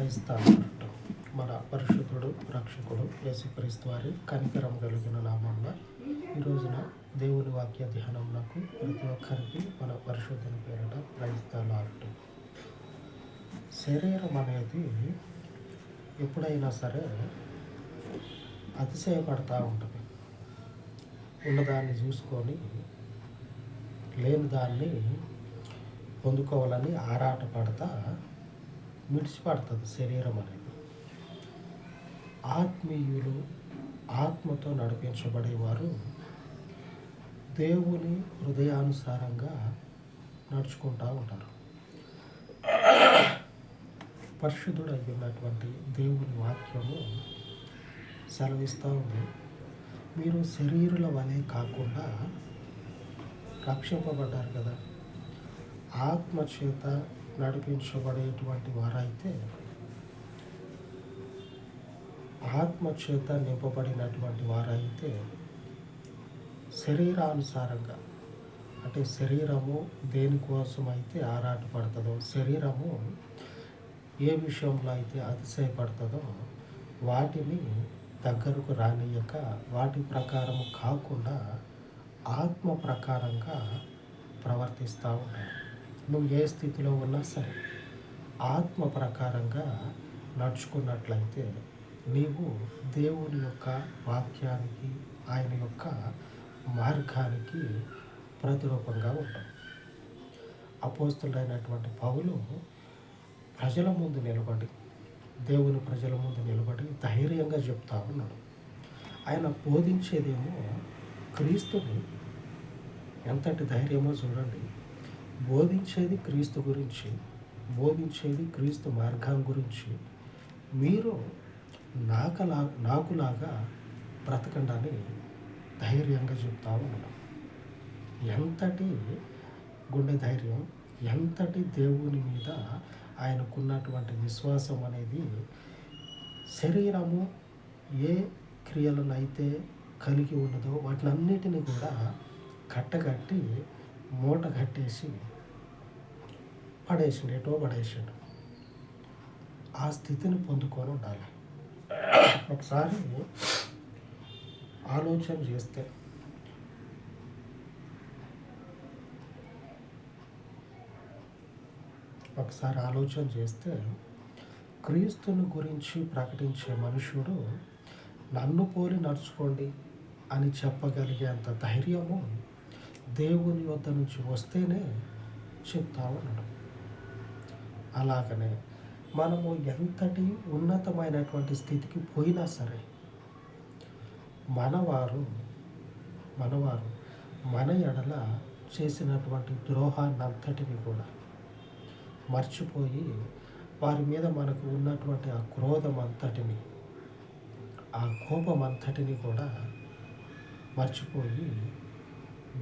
క్రైస్తవుడు మన పరిశుద్ధుడు రక్షకుడు యేసుక్రీస్తు వారి కనికరం కలిగిన నామంలో ఈ రోజున దేవుని వాక్య ధ్యానంలో ప్రతి ఒక్కరికి మన పరిశుద్ధుని పేరిట క్రైస్తవుడు. శరీరం అనేది ఎప్పుడైనా సరే అతిశయపడతా ఉంటుంది. ఉన్నదాన్ని చూసుకొని లేని దాన్ని పొందుకోవాలని ఆరాటపడతా విడిచిపడుతుంది శరీరం అనేది. ఆత్మీయులు ఆత్మతో నడిపించబడేవారు దేవుని హృదయానుసారంగా నడుచుకుంటూ ఉంటారు. పరిశుద్ధుడు అయినటువంటి దేవుని వాక్యము సెలవిస్తూ ఉంది, మీరు శరీరుల వలె కాకుండా రక్షింపబడ్డారు కదా, ఆత్మ చేత నడిపించబడేటువంటి వారైతే, ఆత్మ చేత నింపబడినటువంటి వారైతే శరీరానుసారంగా, అంటే శరీరము దేనికోసం అయితే ఆరాటపడుతుందో, శరీరము ఏ విషయంలో అయితే అతిశయపడుతుందో వాటిని దగ్గరకు రానియక వాటి ప్రకారము కాకుండా ఆత్మ ప్రకారంగా ప్రవర్తిస్తూ ఉంటారు. నువ్వు ఏ స్థితిలో ఉన్నా సరే ఆత్మ ప్రకారంగా నడుచుకున్నట్లయితే నీవు దేవుని యొక్క వాక్యానికి, ఆయన యొక్క మార్గానికి ప్రతిరూపంగా ఉంటావు. అపోస్తలుడైనటువంటి పౌలు ప్రజల ముందు నిలబడి, దేవుని ప్రజల ముందు నిలబడి ధైర్యంగా చెప్తా ఉన్నాడు. ఆయన బోధించేదేమో క్రీస్తుని. ఎంతటి ధైర్యమో చూడండి. బోధించేది క్రీస్తు గురించి, బోధించేది క్రీస్తు మార్గం గురించి. మీరు నాకులాగా బ్రతకండి అని ధైర్యంగా చెప్తా ఉన్నాం. ఎంతటి గుండె ధైర్యం, ఎంతటి దేవుని మీద ఆయనకున్నటువంటి విశ్వాసం అనేది. శరీరము ఏ క్రియలనైతే కలిగి ఉన్నదో వాటినన్నిటినీ కూడా కట్టగట్టి మూట కట్టేసి పడేసిండు, ఎటో పడేసిండు. ఆ స్థితిని పొందుకొని ఉండాలి. ఒకసారి ఆలోచన చేస్తే, క్రీస్తుని గురించి ప్రకటించే మనుషుడు నన్ను పోలి నడుచుకోండి అని చెప్పగలిగేంత ధైర్యము దేవుని వద్ద నుంచి వస్తేనే చెప్తా ఉన్నాడు. అలాగనే మనము ఎంతటి ఉన్నతమైనటువంటి స్థితికి పోయినా సరే మనవారు మన ఎడల చేసినటువంటి ద్రోహాన్నంతటిని కూడా మర్చిపోయి, వారి మీద మనకు ఉన్నటువంటి ఆ క్రోధం అంతటిని, ఆ కోపం అంతటిని కూడా మర్చిపోయి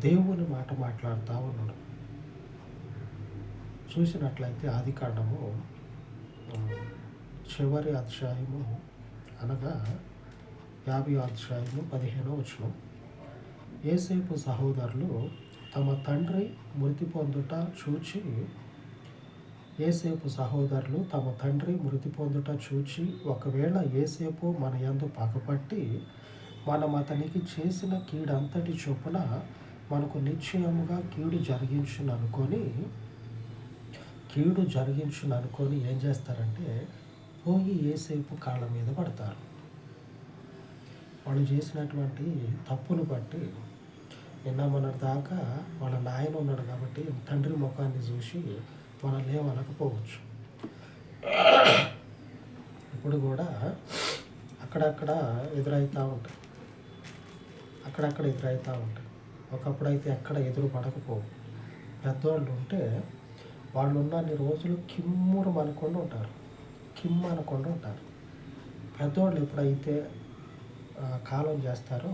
దేవుని మాట మాట్లాడుతూ ఉన్నాడు. చూసినట్లయితే ఆదికాండము చివరి అధ్యాయము, అనగా 50వ అధ్యాయము 15వ వచనం. యోసేపు సహోదరులు తమ తండ్రి మృతి పొందుట చూచి ఒకవేళ యోసేపు మన యందు పగపట్టి మనం అతనికి చేసిన కీడంతటి చొప్పున మనకు నిశ్చయముగా కీడు జరిగించుననుకొని ఏం చేస్తారంటే పోయి యోసేపు కాళ్ళ మీద పడతారు. వాళ్ళు చేసినటువంటి తప్పును బట్టి నిన్న మొన్నటి దాకా వాళ్ళ నాయన ఉన్నాడు కాబట్టి తండ్రి ముఖాన్ని చూసి మనల్ని ఏమనకపోవచ్చు. ఇప్పుడు కూడా అక్కడక్కడ ఎదురవుతూ ఉంటాయి. ఒకప్పుడు అయితే ఎక్కడ ఎదురు పడకపోవు. పెద్దవాళ్ళు ఉంటే వాళ్ళు ఉన్నన్ని రోజులు అనకుండా ఉంటారు. పెద్దవాళ్ళు ఎప్పుడైతే కాలం చేస్తారో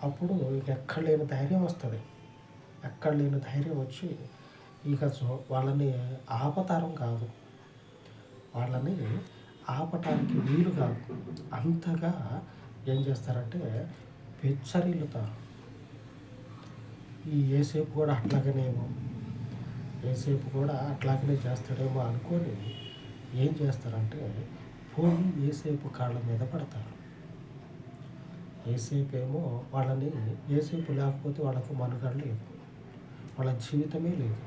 అప్పుడు ఇక ఎక్కడ లేని ధైర్యం వచ్చి ఇక వాళ్ళని ఆపతరం కాదు, వాళ్ళని ఆపటానికి వీలు కాదు. అంతగా ఏం చేస్తారంటే పెచ్చరిల్లుతారు. ఈ యోసేపు కూడా అట్లాగనే చేస్తాడేమో అనుకొని ఏం చేస్తారంటే పోయి ఏసేపు కాళ్ళ మీద పడతారు. ఏసేపు ఏమో వాళ్ళని, ఏసేపు లేకపోతే వాళ్ళకు మనుగడ లేదు, వాళ్ళ జీవితమే లేదు.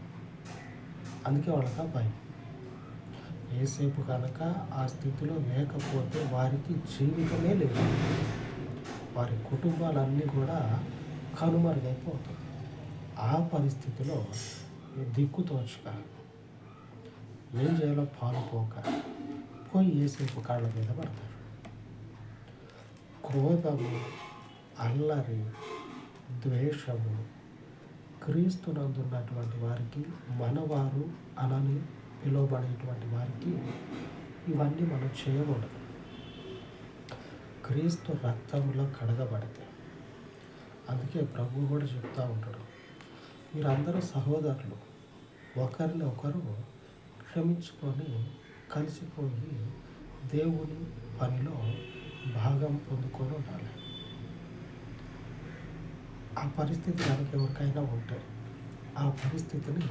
అందుకే వాళ్ళకి ఆ భయం. ఏసేపు కనుక ఆ స్థితిలో లేకపోతే వారికి జీవితమే లేదు. వారి కుటుంబాలన్నీ కూడా కనుమరుగైపోతాయి. ఆ పరిస్థితిలో దిక్కుతోచక ఏం చేయాలో పాలుపోక పోయి ఏసేపు కాళ్ళ మీద పడతారు. క్రోధము, అల్లరి, ద్వేషము క్రీస్తునందున్నటువంటి వారికి, మనవారు అనని పిలువబడేటువంటి వారికి ఇవన్నీ మనం చేయకూడదు. క్రీస్తు రక్తంలో కడగబడితే, అందుకే ప్రభువు కూడా చెప్తూ ఉంటాడు, మీరందరూ సహోదరులు, ఒకరిని ఒకరు క్షమించుకొని కలిసిపోయి దేవుని పనిలో భాగం పొందుకొని ఉండాలి. ఆ పరిస్థితి కనుక ఎవరికైనా ఉంటే ఆ పరిస్థితిని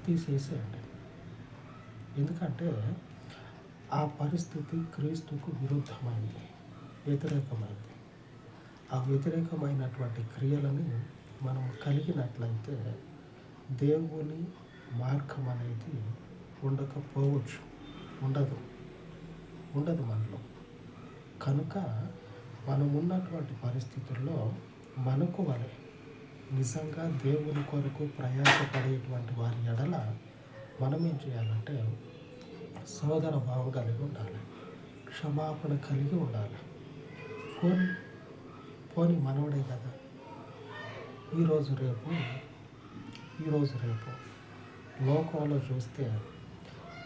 తీసేసేయండి. ఎందుకంటే ఆ పరిస్థితి క్రీస్తుకు విరుద్ధమైంది, వ్యతిరేకమైంది. ఆ వ్యతిరేకమైనటువంటి క్రియలని మనం కలిగినట్లయితే దేవుని మార్గం అనేది ఉండకపోవచ్చు, ఉండదు మనలో. కనుక మనం ఉన్నటువంటి పరిస్థితుల్లో మనకు వలె నిజంగా దేవుని కొరకు ప్రయాసపడేటువంటి వారి ఎడల మనం ఏం చేయాలంటే సోదర భావం కలిగి ఉండాలి, క్షమాపణ కలిగి ఉండాలి. పోని మనవడే కదా, ఈరోజు రేపు లోకంలో చూస్తే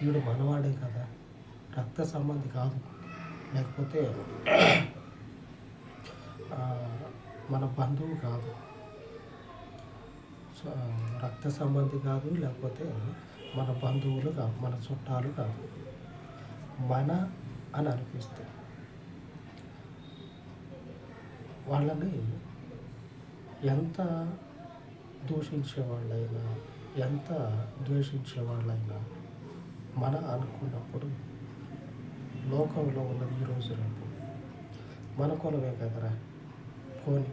వీడు మనవాడే కదా, రక్త సంబంధి కాదు, లేకపోతే మన బంధువు కాదు, రక్త సంబంధి కాదు, లేకపోతే మన బంధువులు కాదు, మన చుట్టాలు కాదు, మన అని అనిపిస్తే వాళ్ళని ఎంత దూషించేవాళ్ళైనా, ఎంత ద్వేషించేవాళ్ళైనా మన అనుకున్నప్పుడు లోకంలో ఉన్నది ఈరోజు రేపు మన కులమే కదరా పోని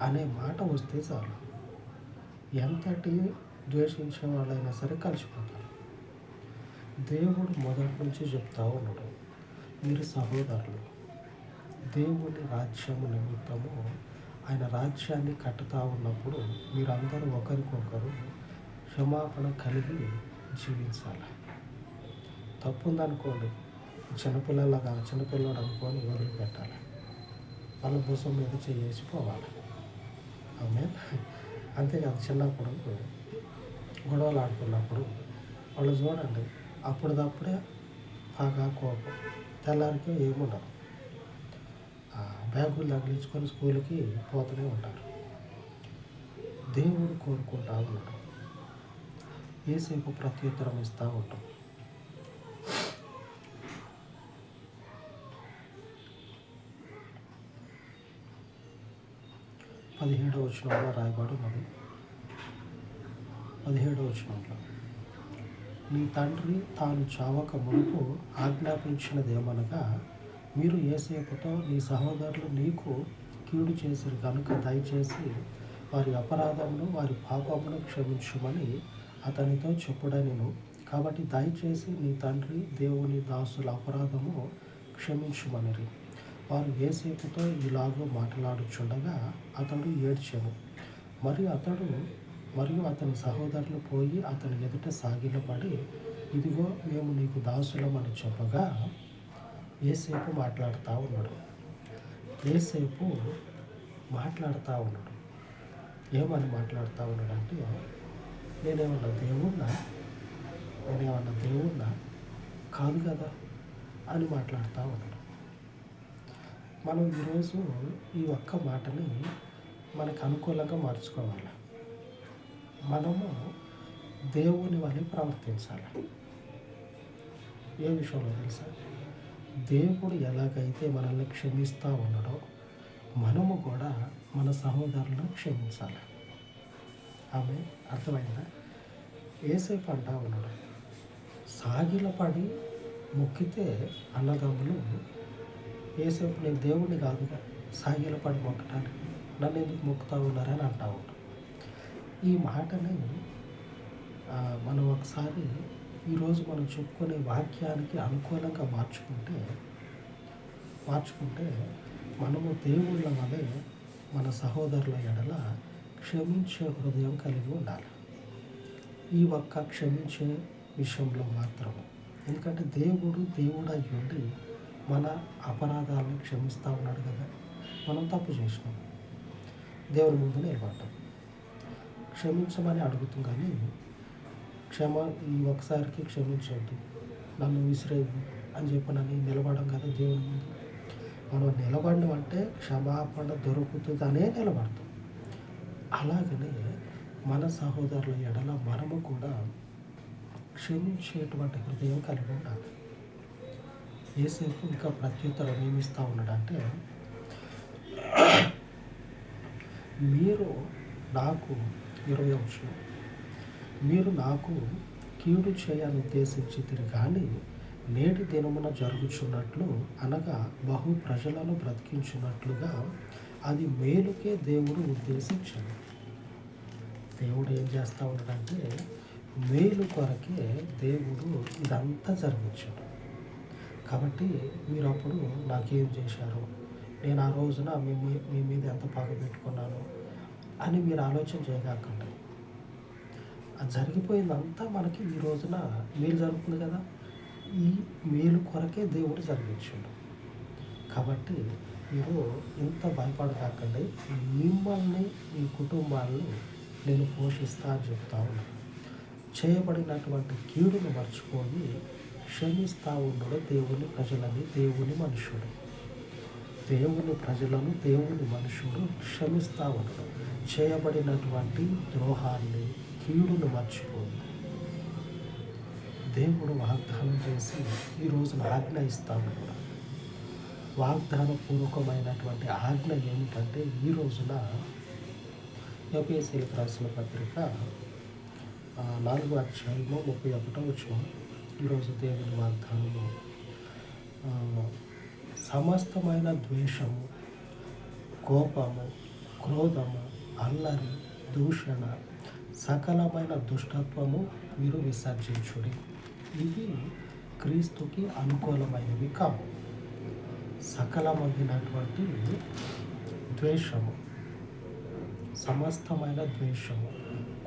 అనే మాట వస్తే చాలు, ఎంతటి ద్వేషించే వాళ్ళైనా సరే కలిసిపోతారు. దేవుడు మొదటి నుంచి చెప్తా ఉన్నాడు, మీరు సహోదరులు, దేవుని రాజ్యము నిమిత్తము ఆయన రాజ్యాన్ని కట్టుతూ ఉన్నప్పుడు మీరందరూ ఒకరికొకరు క్షమాపణ కలిగి జీవించాలి. తప్పు ఉందనుకోండి, చిన్నపిల్లడు అనుకొని వదిలిపెట్టాలి, వాళ్ళ భుజం మీద చేసిపోవాలి. ఆమె అంతేకాదు, చిన్నప్పుడు గొడవలు ఆడుకున్నప్పుడు వాళ్ళు చూడండి, అప్పుడప్పుడే బాగా కోపం, తెల్లారికే ఏముండదు, బ్యాగులు తగిలించుకొని స్కూల్కి పోతూనే ఉంటారు. దేవుడు కోరుకుంటా ఉన్నాడు, ఏసేపు ప్రత్యుత్తరం ఇస్తూ ఉంటాం. పదిహేడవ వచనంలో రాయబడి ఉన్నది. 17వ వచనంలో, నీ తండ్రి తాను చావక మునుపు ఆజ్ఞాపించినదేమనగా, మీరు యోసేపుతో నీ సహోదరులు నీకు కీడు చేసిరు కనుక దయచేసి వారి అపరాధమును వారి పాపమును క్షమించుమని అతనితో చెప్పుడనిను. కాబట్టి దయచేసి నీ తండ్రి దేవుని దాసుల అపరాధము క్షమించుమనిరి. వారు యోసేపుతో ఇలాగూ మాట్లాడుచుండగా అతడు ఏడ్చెను. మరియు అతని సహోదరులు పోయి అతని ఎదుట సాగిలపడి, ఇదిగో మేము నీకు దాసులమని చెప్పగా యోసేపు మాట్లాడుతూ ఉన్నాడు. ఏమని మాట్లాడుతూ ఉన్నాడంటే, నేనేమన్నా దేవుణ్ణా కాదు కదా అని మాట్లాడుతూ ఉన్నాడు. మనం ఈరోజు ఈ ఒక్క మాటని మనకు అనుకూలంగా మార్చుకోవాలి. మనము దేవుని వలె ప్రవర్తించాలి. ఏ విషయంలో తెలుసా? దేవుడు ఎలాగైతే మనల్ని క్షమిస్తూ ఉన్నాడో మనము కూడా మన సహోదరులను క్షమించాలి. ఆమె అర్థమైందా? యోసేపు అంటా ఉన్నాడు, సాగిలపడి మొక్కితే అన్నదమ్ములు యేసేపు నేను దేవుడిని కాదుగా సాగిలపడి మొక్కటానికి నన్ను ఎందుకు మొక్కుతా ఉన్నారని అంటా ఉంటారు. ఈ మాటని మనం ఒకసారి ఈరోజు మనం చెప్పుకునే వాక్యానికి అనుకూలంగా మార్చుకుంటే మనము దేవుళ్ళ వలె మన సహోదరుల ఎడల క్షమించే హృదయం కలిగి ఉండాలి. ఈ ఒక్క క్షమించే విషయంలో మాత్రం. ఎందుకంటే దేవుడు అయ్యుండి మన అపరాధాలను క్షమిస్తూ ఉన్నాడు కదా. మనం తప్పు చేసినాం, దేవుని ముందు నిలబడ్డాం, క్షమించమని అడుగుతాం. కానీ ఈ ఒకసారికి క్షమించవద్దు, నన్ను విసిరేయద్దు అని చెప్పనని నిలబడం కదా దేవుని ముందు. మనం నిలబడడం అంటే క్షమాపణ దొరుకుతుందనే నిలబడతాం. అలాగనే మన సహోదరుల ఎడల మనము కూడా క్షమించేటువంటి హృదయం కలిగి ఉండాలి. యేసేపు ఇంకా ప్రత్యుత్తరం ఏమిస్తూ ఉన్నాడంటే, మీరు నాకు 20వ వచనం, మీరు నాకు కీడు చేయని ఉద్దేశించితిరి కానీ నేటి దినమున జరుగుచున్నట్లు అనగా బహు ప్రజలను బ్రతికించున్నట్లుగా అది మేలుకే దేవుడు ఉద్దేశించాడు. దేవుడు ఏం చేస్తూ ఉన్నాడంటే మేలు కొరకే దేవుడు ఇదంతా జరిగించాడు. కాబట్టి మీరు అప్పుడు నాకేం చేశారు, నేను ఆ రోజున మీ మీద ఎంత పగ పెట్టుకున్నాను అని మీరు ఆలోచన చేయగలకండి. అది జరిగిపోయిందంతా మనకి ఈ రోజున మేలు జరుగుతుంది కదా. ఈ మేలు కొరకే దేవుడు జరిగించాడు. కాబట్టి మీరు ఇంత భయపడకండి, మిమ్మల్ని మీ కుటుంబాలను నేను పోషిస్తా అని చెప్తా ఉన్నాను. చేయబడినటువంటి కీడును మర్చిపోయి క్షమిస్తూ ఉండడు దేవుని ప్రజలని దేవుని మనుషుడు. దేవుని ప్రజలను దేవుని మనుషుడు క్షమిస్తూ ఉండడు. చేయబడినటువంటి ద్రోహాన్ని కీడును మర్చిపోయి దేవుడు వాగ్దానం చేసి ఈ రోజున ఆజ్ఞ ఇస్తా ఉన్నాడు. వాగ్దాన పూర్వకమైనటువంటి ఆజ్ఞ ఏమిటంటే ఈ రోజున ఎఫెసీయులకు రాసిన పత్రిక 4వ అధ్యాయము 31వ వచనం. ఈరోజు దేవుని వాగ్దానము, సమస్తమైన ద్వేషము, కోపము, క్రోధము, అల్లరి, దూషణ, సకలమైన దుష్టత్వము మీరు విసర్జించుడి. ఇవి క్రీస్తుకి అనుకూలమైనవి కావు. సకలమైనటువంటి ద్వేషము, సమస్తమైన ద్వేషము,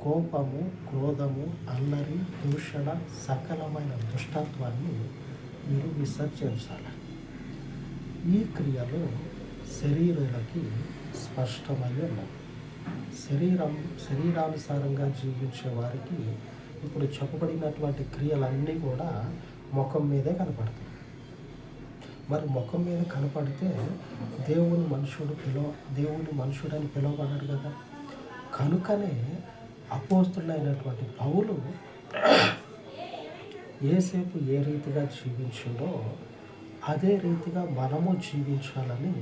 కోపము, క్రోధము, అల్లరి, దూషణ, సకలమైన దుష్టత్వాన్ని మీరు విసర్జించాలి. ఈ క్రియలు శరీరాలకి స్పష్టమై ఉన్నాయి. శరీరానుసారంగా జీవించే వారికి ఇప్పుడు చెప్పబడినటువంటి క్రియలన్నీ కూడా ముఖం మీదే కనపడతాయి. మరి ముఖం మీద కనపడితే దేవుని మనుషుడని పిలువబడ్డాడు కదా. కనుకనే అపోస్తులైనటువంటి పౌలు యేసేపు ఏ రీతిగా జీవించిందో అదే రీతిగా మనము జీవించాలని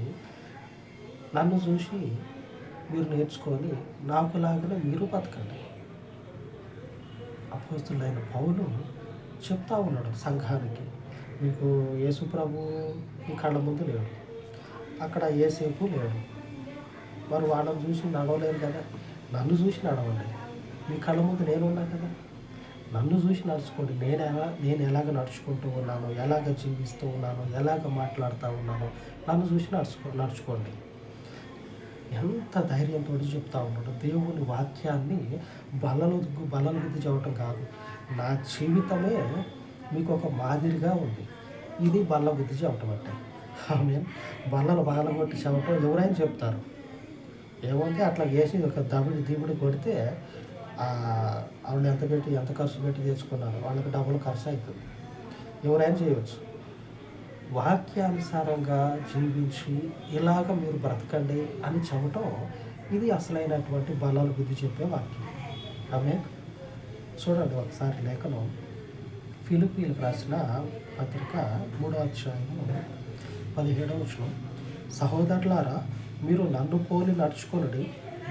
నన్ను చూసి మీరు నేర్చుకొని నాకులాగానే మీరు బతకండి. అపోస్తులైన పౌలు చెప్తా ఉన్నాడు సంఘానికి, మీకు యేసు ప్రభు మీ కళ్ళ ముందు లేడు, అక్కడ యేసేపు లేడు, మరి వాళ్ళని చూసి నడవలేరు కదా, నన్ను చూసి నడవండి. మీ కళ్ళ ముందు నేనున్నా కదా, నన్ను చూసి నడుచుకోండి. నేను ఎలాగ నడుచుకుంటూ ఉన్నాను, ఎలాగ జీవిస్తూ ఉన్నాను, ఎలాగ మాట్లాడుతూ ఉన్నాను, నన్ను చూసి నడుచుకోండి. ఎంత ధైర్యంతో చెప్తా ఉన్నాడు. దేవుని వాక్యాన్ని బల్లలు గుద్ది చెప్పటం కాదు, నా జీవితమే మీకు ఒక మాదిరిగా ఉంది. ఇది బల్ల బుద్ధి చెప్పటం అంటే. ఆమె బల్లలు కొట్టి చెప్పటం ఎవరైనా చెప్తారు. ఏమంటే అట్లా వేసి ఒక దిబుడి కొడితే వాళ్ళు ఎంత ఖర్చు పెట్టి తెచ్చుకున్నారు, వాళ్ళకి డబ్బులు ఖర్చు అవుతుంది. ఎవరైనా చేయవచ్చు. వాక్యానుసారంగా జీవించి ఇలాగ మీరు బ్రతకండి అని చెప్పటం ఇది అసలైనటువంటి బలాలు బుద్ధి చెప్పే వాక్యం. ఆమె చూడండి ఒకసారి లేఖనం ఫిలిప్పీలకు రాసిన పత్రిక 3వ అధ్యాయము 17వ వచనం. సహోదరులారా, మీరు నన్ను పోలి నడుచుకొనుడి,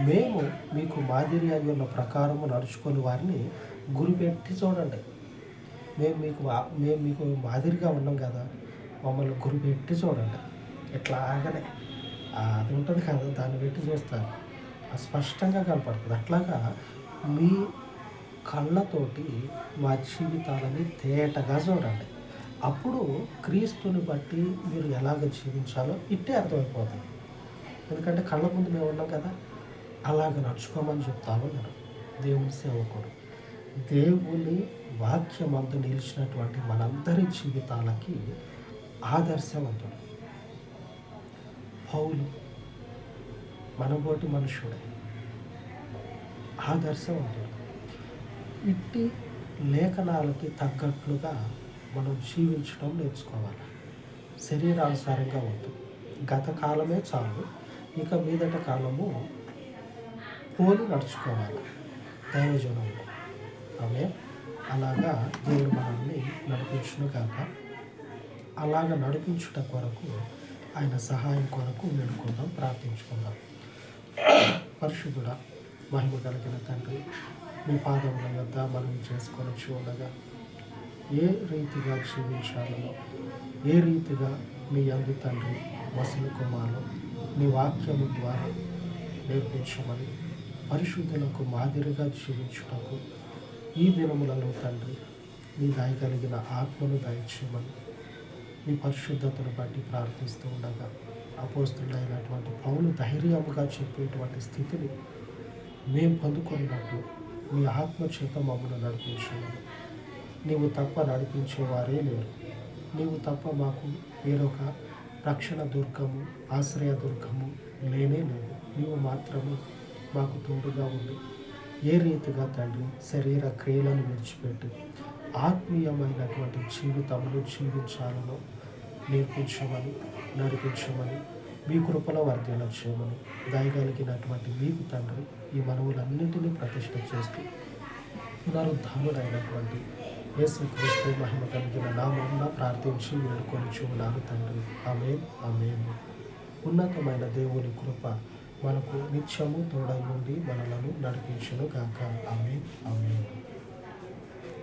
మేము మీకు మాదిరి అయి ఉన్న ప్రకారము నడుచుకొని వారిని గురిపెట్టి చూడండి. మేము మీకు మాదిరిగా ఉన్నాం కదా, మమ్మల్ని గురి పెట్టి చూడండి. ఇట్లాగనే అది ఉంటుంది కదా, దాన్ని పెట్టి చూస్తారు. అది స్పష్టంగా కనపడుతుంది. అట్లాగా మీ కళ్ళతోటి మా జీవితాలని తేటగా చూడండి. అప్పుడు క్రీస్తుని బట్టి మీరు ఎలాగ జీవించాలో ఇట్టే అర్థమైపోతుంది. ఎందుకంటే కళ్ళ ముందు మేము ఉన్నాం కదా, అలాగ నడుచుకోమని చెప్తా ఉన్నాడు దేవుని సేవకుడు. దేవుని వాక్యమందు నిలిచినటువంటి మనందరి జీవితాలకి ఆదర్శవంతుడు పౌలు. మనబోటి మనుషుడే, ఆదర్శవంతుడు. ఇట్టి లేఖనాలకి తగ్గట్లుగా మనం జీవించడం నేర్చుకోవాలి. శరీరానుసారంగా ఉంటుంది. గత కాలమే చాలు, ఇక మీదట కాలము పోలి నడుచుకోవాలి దైవజనంలో. ఆమె అలాగా దేవుడు మనల్ని నడిపించును కాక. అలాగ నడిపించుట కొరకు ఆయన సహాయం కొరకు వేడుకుందాం, ప్రార్థించుకుందాం. పరిశుద్ధుడా, మహిమ కలిగిన తండ్రి, మీ పాదముల వద్ద మనం చేసుకొని చూడగా ఏ రీతిగా జీవించాలో, ఏ రీతిగా మీ యందు తండ్రి మసలుకోవాలో నీ వాక్యము ద్వారా నేర్పించమని, పరిశుద్ధులకు మాదిరిగా జీవించుటకు ఈ దినములలో తండ్రి నీ దయగలిగిన ఆత్మను దయచేయమని మీ పరిశుద్ధతను బట్టి ప్రార్థిస్తూ ఉండగా, అపోస్తులైనటువంటి పౌలు ధైర్యముగా చెప్పేటువంటి స్థితిని మేము పొందుకున్నట్లు మీ ఆత్మ చేత మమ్మల్ని నడిపించమని. నీవు తప్ప నడిపించేవారే లేరు. నీవు తప్ప మాకు వేరొక రక్షణ దుర్గము, ఆశ్రయ దుర్గము లేనే లేదు. నీవు మాత్రమే మాకు తోడుగా ఉండి ఏ రీతిగా తండ్రి శరీర క్రియలను విడిచిపెట్టి ఆత్మీయమైనటువంటి జీవితంలో జీవించాలను నేర్పించమని, నడిపించమని, మీ కృపలో వర్ధన చేయమని దయగలిగినటువంటి మీకు తండ్రి ఈ మనవులన్నింటినీ ప్రతిష్ఠ చేస్తూ పునరుద్ధానుడైనటువంటి యేసుక్రీస్తు మహిమ కలిగిన నామమున ప్రార్థించి వేడుకొని చూడాలి తండ్రి. ఆమేన్, ఆమేన్. ఉన్నతమైన దేవుని కృప మనకు నిత్యము తోడై ఉండి మనలను నడిపించును గాక. ఆమేన్, ఆమేన్.